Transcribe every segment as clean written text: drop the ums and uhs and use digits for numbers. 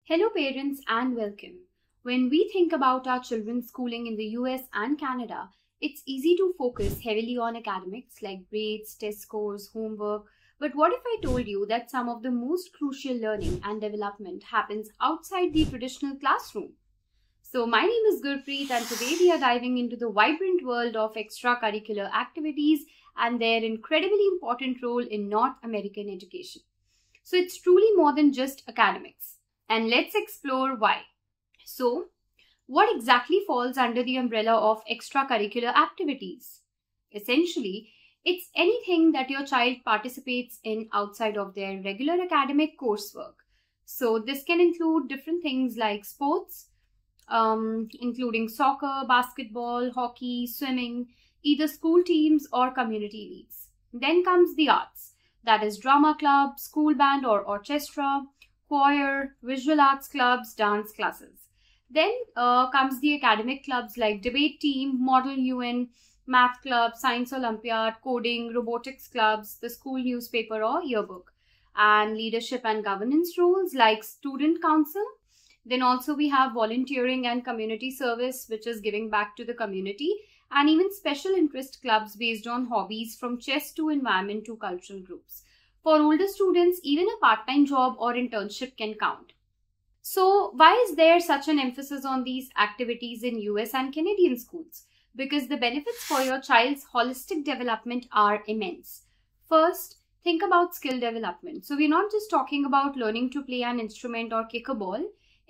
Hello, parents, and welcome. When we think about our children's schooling in the US and Canada, it's easy to focus heavily on academics like grades, test scores, homework. But what if I told you that some of the most crucial learning and development happens outside the traditional classroom? So, my name is Gurpreet, and today we are diving into the vibrant world of extracurricular activities and their incredibly important role in North American education. So, it's truly more than just academics. And let's explore why. So, what exactly falls under the umbrella of extracurricular activities? Essentially, it's anything that your child participates in outside of their regular academic coursework. So, this can include different things like sports, including soccer, basketball, hockey, swimming, either school teams or community leagues. Then comes the arts, that is drama club, school band or orchestra, choir, visual arts clubs, dance classes. Then comes the academic clubs like debate team, model UN, math club, science olympiad, coding, robotics clubs, the school newspaper or yearbook, and leadership and governance roles like student council. Then also we have volunteering and community service, which is giving back to the community, and even special interest clubs based on hobbies from chess to environment to cultural groups. For older students, even a part-time job or internship can count. So, why is there such an emphasis on these activities in US and Canadian schools? Because the benefits for your child's holistic development are immense. First, think about skill development. So, we're not just talking about learning to play an instrument or kick a ball.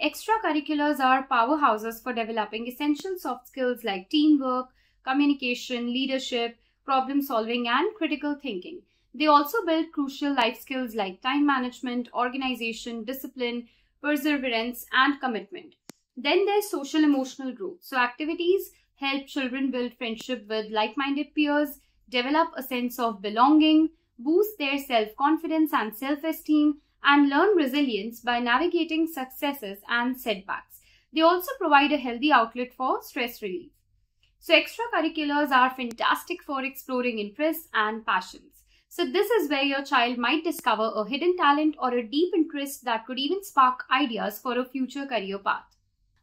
Extracurriculars are powerhouses for developing essential soft skills like teamwork, communication, leadership, problem solving, and critical thinking. They also build crucial life skills like time management, organization, discipline, perseverance, and commitment. Then there's social emotional growth. So activities help children build friendship with like-minded peers, develop a sense of belonging, boost their self-confidence and self-esteem, and learn resilience by navigating successes and setbacks. They also provide a healthy outlet for stress relief. So extracurriculars are fantastic for exploring interests and passions. So this is where your child might discover a hidden talent or a deep interest that could even spark ideas for a future career path.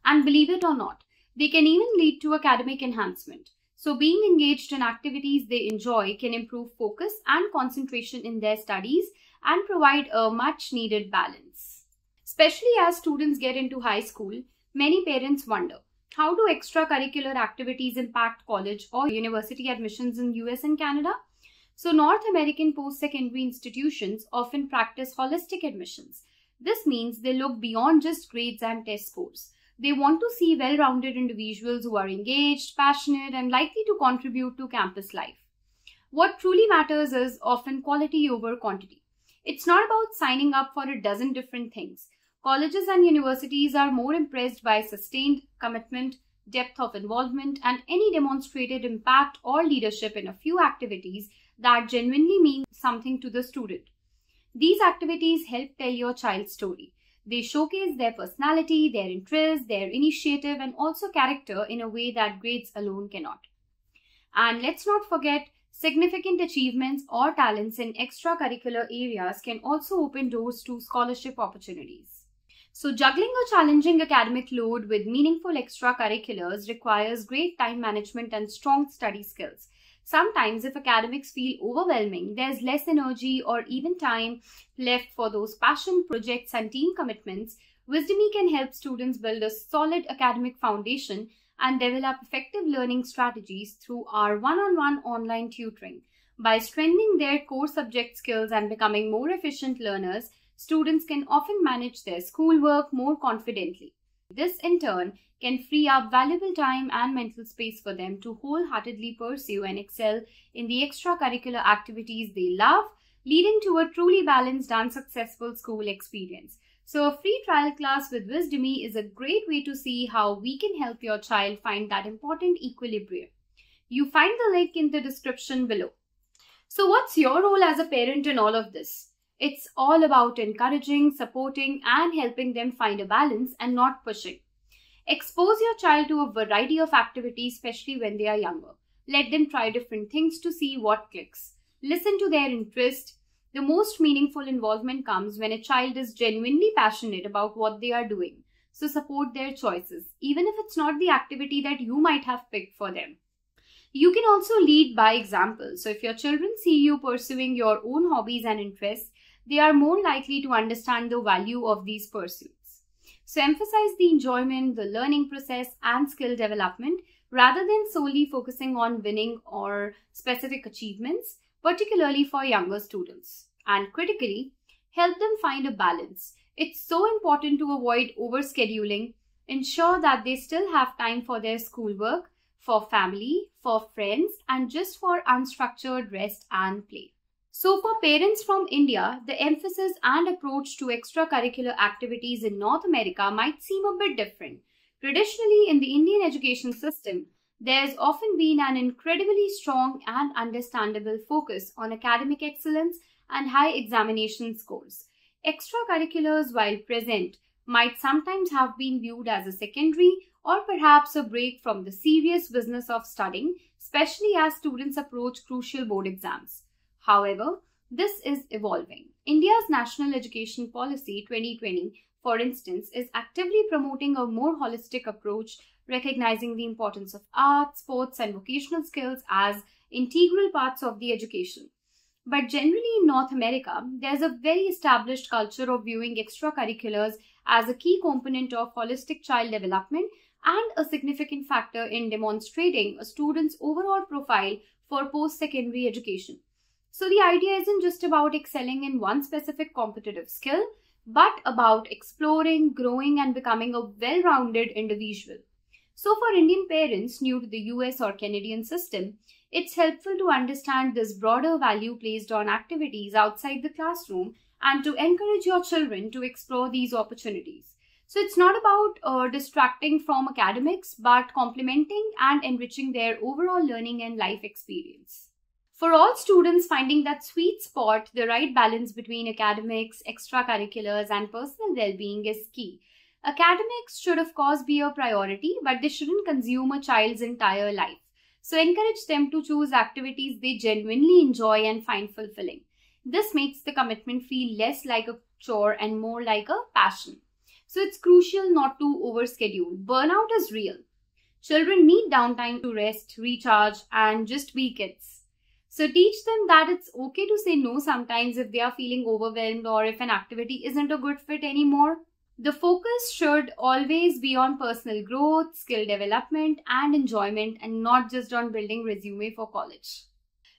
And believe it or not, they can even lead to academic enhancement. So being engaged in activities they enjoy can improve focus and concentration in their studies and provide a much needed balance. Especially as students get into high school, many parents wonder, how do extracurricular activities impact college or university admissions in US and Canada? So North American post-secondary institutions often practice holistic admissions. This means they look beyond just grades and test scores. They want to see well-rounded individuals who are engaged, passionate, and likely to contribute to campus life. What truly matters is often quality over quantity. It's not about signing up for a dozen different things. Colleges and universities are more impressed by sustained commitment, depth of involvement, and any demonstrated impact or leadership in a few activities that genuinely mean something to the student. These activities help tell your child's story. They showcase their personality, their interests, their initiative, and also character in a way that grades alone cannot. And let's not forget, significant achievements or talents in extracurricular areas can also open doors to scholarship opportunities. So juggling a challenging academic load with meaningful extracurriculars requires great time management and strong study skills. Sometimes if academics feel overwhelming, there's less energy or even time left for those passion projects and team commitments. Wisdomy can help students build a solid academic foundation and develop effective learning strategies through our one-on-one online tutoring. By strengthening their core subject skills and becoming more efficient learners, students can often manage their schoolwork more confidently. This in turn can free up valuable time and mental space for them to wholeheartedly pursue and excel in the extracurricular activities they love, leading to a truly balanced and successful school experience. So a free trial class with Wisdomy is a great way to see how we can help your child find that important equilibrium. You find the link in the description below. So what's your role as a parent in all of this? It's all about encouraging, supporting, and helping them find a balance and not pushing. Expose your child to a variety of activities, especially when they are younger. Let them try different things to see what clicks. Listen to their interest, The most meaningful involvement comes when a child is genuinely passionate about what they are doing. So support their choices, even if it's not the activity that you might have picked for them. You can also lead by example. So if your children see you pursuing your own hobbies and interests, they are more likely to understand the value of these pursuits. So emphasize the enjoyment, the learning process, and skill development rather than solely focusing on winning or specific achievements, particularly for younger students. And critically, help them find a balance. It's so important to avoid overscheduling. Ensure that they still have time for their schoolwork, for family, for friends, and just for unstructured rest and play. So for parents from India, the emphasis and approach to extracurricular activities in North America might seem a bit different. Traditionally, in the Indian education system, there's often been an incredibly strong and understandable focus on academic excellence and high examination scores. Extracurriculars, while present, might sometimes have been viewed as a secondary or perhaps a break from the serious business of studying, especially as students approach crucial board exams. However, this is evolving. India's National Education Policy 2020, for instance, is actively promoting a more holistic approach, recognizing the importance of art, sports, and vocational skills as integral parts of the education. But generally in North America, there's a very established culture of viewing extracurriculars as a key component of holistic child development and a significant factor in demonstrating a student's overall profile for post-secondary education. So the idea isn't just about excelling in one specific competitive skill, but about exploring, growing, and becoming a well-rounded individual. So for Indian parents new to the US or Canadian system, it's helpful to understand this broader value placed on activities outside the classroom and to encourage your children to explore these opportunities. So it's not about distracting from academics, but complementing and enriching their overall learning and life experience. For all students, finding that sweet spot, the right balance between academics, extracurriculars, and personal well-being is key. Academics should of course be a priority, but they shouldn't consume a child's entire life. So encourage them to choose activities they genuinely enjoy and find fulfilling. This makes the commitment feel less like a chore and more like a passion. So it's crucial not to overschedule. Burnout is real. Children need downtime to rest, recharge, and just be kids. So teach them that it's okay to say no sometimes if they are feeling overwhelmed or if an activity isn't a good fit anymore. The focus should always be on personal growth, skill development, and enjoyment, and not just on building resume for college.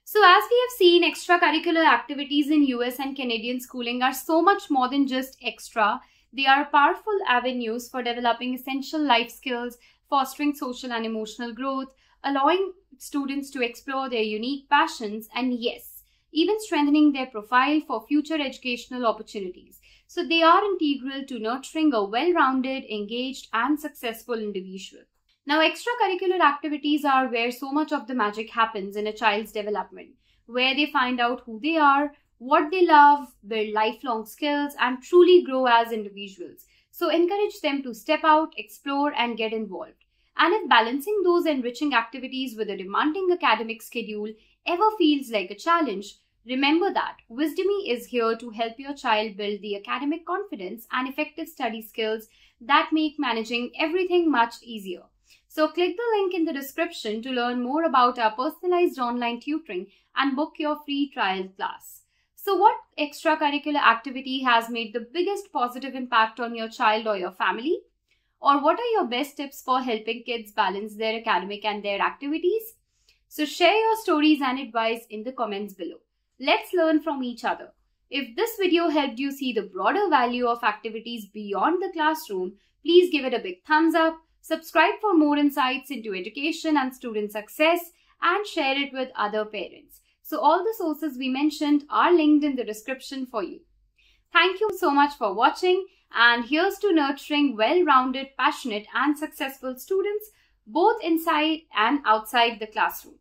So as we have seen, extracurricular activities in US and Canadian schooling are so much more than just extra. They are powerful avenues for developing essential life skills, fostering social and emotional growth, allowing students to explore their unique passions, and yes, even strengthening their profile for future educational opportunities. So they are integral to nurturing a well-rounded, engaged, and successful individual. Now, extracurricular activities are where so much of the magic happens in a child's development, where they find out who they are, what they love, build lifelong skills, and truly grow as individuals. So encourage them to step out, explore, and get involved. And if balancing those enriching activities with a demanding academic schedule ever feels like a challenge, remember that Wisdomy is here to help your child build the academic confidence and effective study skills that make managing everything much easier. So click the link in the description to learn more about our personalized online tutoring and book your free trial class. So what extracurricular activity has made the biggest positive impact on your child or your family? Or what are your best tips for helping kids balance their academic and their activities? So share your stories and advice in the comments below. Let's learn from each other. If this video helped you see the broader value of activities beyond the classroom, please give it a big thumbs up, subscribe for more insights into education and student success, and share it with other parents. So all the sources we mentioned are linked in the description for you. Thank you so much for watching, and here's to nurturing well-rounded, passionate, and successful students both inside and outside the classroom.